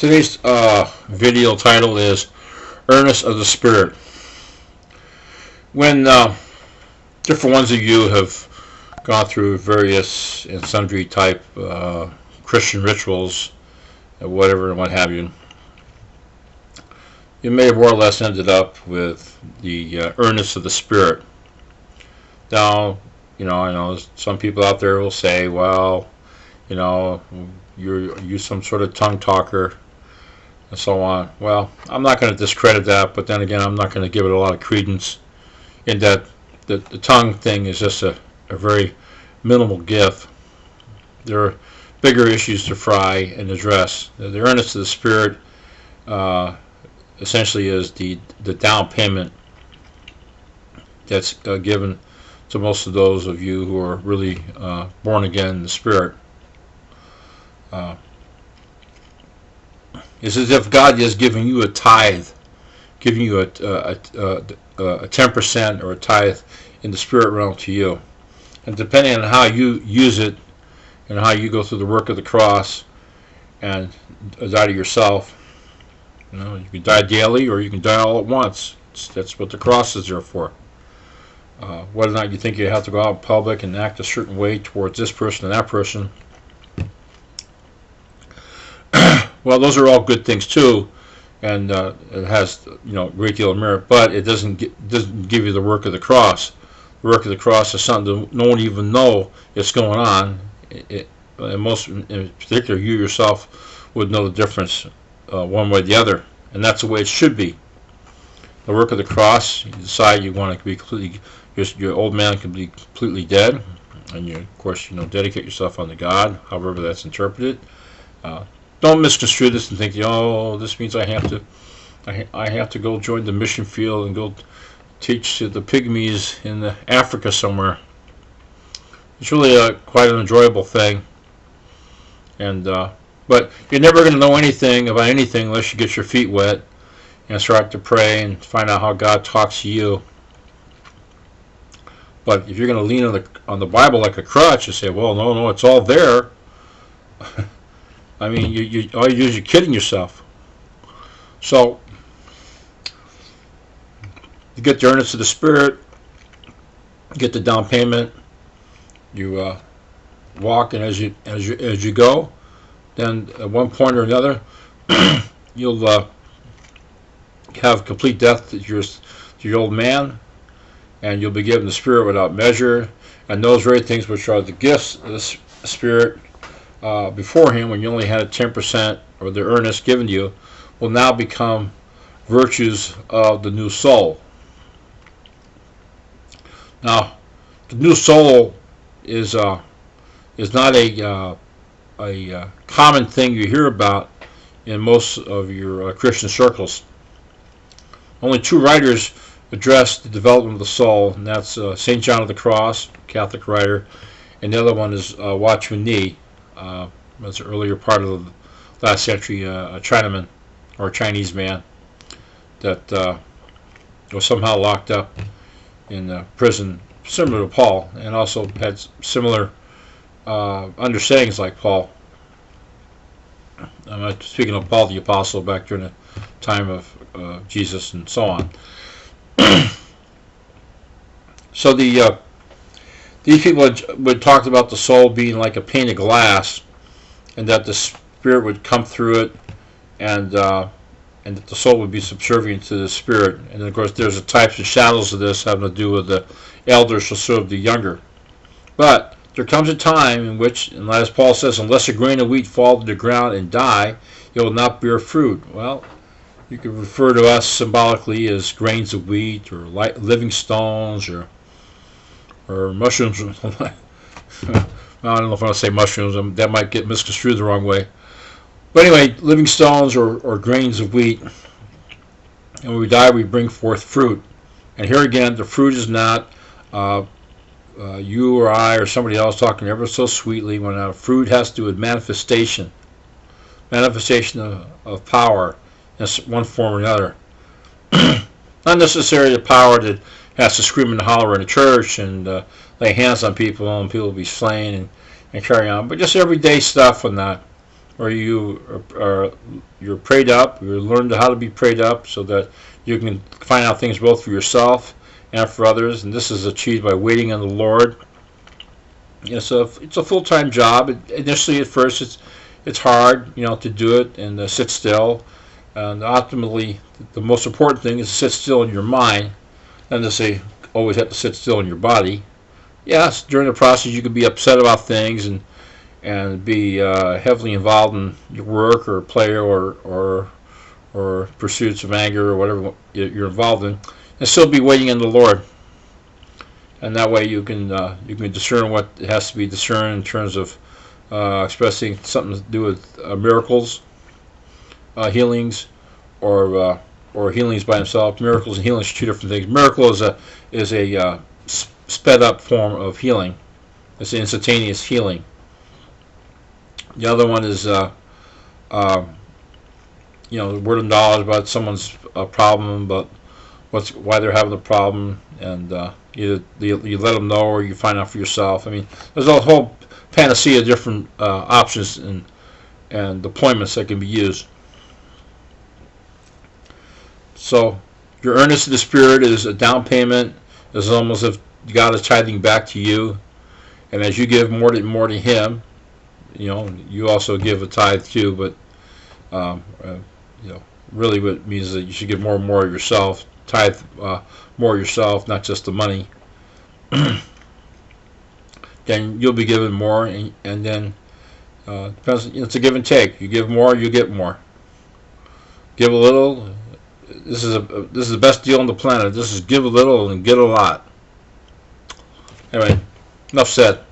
Today's video title is Earnest of the Spirit. When different ones of you have gone through various and sundry type Christian rituals, whatever and what have you, you may have more or less ended up with the earnest of the Spirit. Now, I know some people out there will say, well, you're some sort of tongue talker and so on. Well, I'm not going to discredit that, but then again, I'm not going to give it a lot of credence in that the tongue thing is just a very minimal gift. There are bigger issues to fry and address. The earnest of the Spirit essentially is the down payment that's given to most of those of you who are really born again in the Spirit. It's as if God is giving you a tithe, giving you a 10% or a tithe in the spirit realm to you. And depending on how you use it and how you go through the work of the cross and die to yourself, you can die daily or you can die all at once. That's what the cross is there for. Whether or not you think you have to go out in public and act a certain way towards this person and that person, well, those are all good things too, and it has a great deal of merit. But it doesn't give you the work of the cross. The work of the cross is something that no one even know it's going on. And most, in particular, you yourself would know the difference one way or the other, and that's the way it should be. The work of the cross, you decide you want to be completely, your old man can be completely dead, and you, of course, dedicate yourself unto God, however that's interpreted. Don't misconstrue this and think, this means I have to go join the mission field and go teach to the pygmies in Africa somewhere. It's really quite an enjoyable thing, and but you're never going to know anything about anything unless you get your feet wet and start to pray and find out how God talks to you. But if you're going to lean on the Bible like a crutch and say, well, no, it's all there. I mean, all you do is you're kidding yourself. So, you get the earnest of the Spirit, you get the down payment, you walk, and as you go, then at one point or another, you'll have complete death to your old man, and you'll be given the Spirit without measure, and those very things which are the gifts of the Spirit beforehand, when you only had 10% or the earnest given to you, will now become virtues of the new soul. Now, the new soul is not a common thing you hear about in most of your Christian circles. Only two writers address the development of the soul, and that's St. John of the Cross, Catholic writer, and the other one is Watchman Nee. Was the earlier part of the last century, a Chinaman or a Chinese man that was somehow locked up in prison, similar to Paul, and also had similar understandings like Paul. I'm speaking of Paul the Apostle back during the time of Jesus and so on. So these people would talk about the soul being like a pane of glass, and that the Spirit would come through it, and that the soul would be subservient to the Spirit. And of course, there's the types and shadows of this having to do with the elders shall serve the younger. But there comes a time in which, and as Paul says, unless a grain of wheat fall to the ground and die, it will not bear fruit. Well, you could refer to us symbolically as grains of wheat, or living stones, or mushrooms. I don't know if I want to say mushrooms. That might get misconstrued the wrong way. But anyway, living stones or grains of wheat. And when we die, we bring forth fruit. And here again, the fruit is not you or I or somebody else talking ever so sweetly. When fruit has to do with manifestation of power in one form or another. Not necessarily the power that has to scream and holler in a church and lay hands on people and people will be slain and carry on, but just everyday stuff and that. or you're prayed up. You learn how to be prayed up so that you can find out things both for yourself and for others. And this is achieved by waiting on the Lord. It's a full-time job. Initially, at first, it's hard, to do it and sit still. And ultimately, the most important thing is to sit still in your mind, and to say always have to sit still in your body. Yes, during the process you could be upset about things and be heavily involved in your work or play or pursuits of anger or whatever you're involved in, and still be waiting on the Lord. And that way you can discern what has to be discerned in terms of expressing something to do with miracles, healings, or healings by himself. Miracles and healings are two different things. Miracle is a sped up form of healing. It's instantaneous healing. The other one is the word of knowledge about someone's problem, but why they're having the problem, and either you let them know or you find out for yourself. I mean, there's a whole panacea of different options and deployments that can be used. So your earnest of the Spirit is a down payment. It's almost as if God is tithing back to you, and as you give more to Him, you also give a tithe too. But really, what it means is that you should give more and more of yourself, tithe more of yourself, not just the money. Then you'll be given more, and then depends. It's a give and take. You give more, you get more. Give a little. This is the best deal on the planet. This is give a little and get a lot. Anyway, enough said.